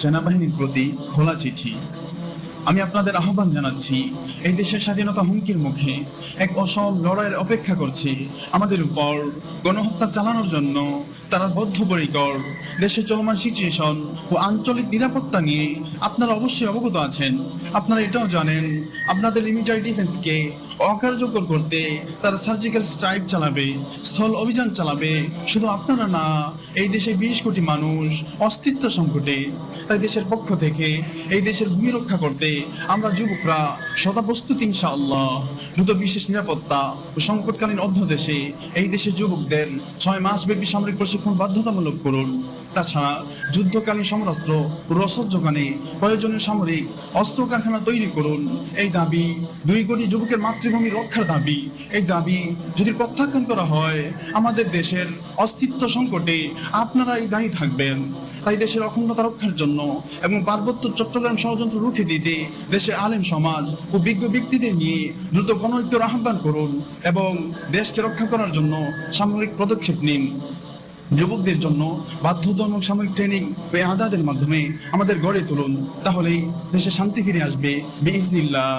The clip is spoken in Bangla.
সেনাবাহিনীর প্রতি খোলা চিঠি। আমি আপনাদের আহ্বান জানাচ্ছি, এই দেশের স্বাধীনতা হুমকির মুখে এক অসম লড়াইয়ের অপেক্ষা করছে আমাদের উপর গণহত্যা চালানোর জন্য। তারা বদ্ধপরিকর। দেশের চলমান সিচুয়েশন ও আঞ্চলিক নিরাপত্তা নিয়ে আপনারা অবশ্যই অবগত আছেন। আপনারা এটাও জানেন, আপনাদের লিমিটেড ডিফেন্সকে অকার্যকর করতে তারা সার্জিক্যাল স্ট্রাইক চালাবে, স্থল অভিযান চালাবে। শুধু আপনারা না, এই দেশে 20 কোটি মানুষ অস্তিত্ব সংকটে। তাই দেশের পক্ষ থেকে এই দেশের ভূমি রক্ষা করতে আমরা যুবকরা সদা প্রস্তুত ইনশাআল্লাহ। দ্রুত বিশেষ নিরাপত্তা ও সংকটকালীন অধ্যাদেশে এই দেশের যুবকদের 6 মাস ব্যাপী সামরিক প্রশিক্ষণ বাধ্যতামূলক করুন। তাছাড়া যুদ্ধকালীন সমরাস্ত্র ও রসদ যোগানে প্রয়োজনীয় সামরিক অস্ত্র কারখানা তৈরি করুন। এই দাবি 2 কোটি যুবকের মাতৃভূমি রক্ষার দাবি। এই দাবি যদি প্রত্যাখ্যান করা হয়, আমাদের দেশের অস্তিত্ব সংকটে আপনারা এই দায়ী থাকবেন। তাই দেশের অখণ্ডতা রক্ষার জন্য এবং পার্বত্য চট্টগ্রাম ষড়যন্ত্র রুখে দিতে দেশের আলেম সমাজ ও বিজ্ঞ ব্যক্তিদের নিয়ে দ্রুত গণঐক্যের আহ্বান করুন এবং দেশকে রক্ষা করার জন্য সামরিক পদক্ষেপ নিন। যুবকদের জন্য বাধ্যতামূলক সামরিক ট্রেনিং ও আজাদের মাধ্যমে আমাদের গড়ে তুলুন। তাহলেই দেশে শান্তি ফিরে আসবে বিইজনিল্লাহ।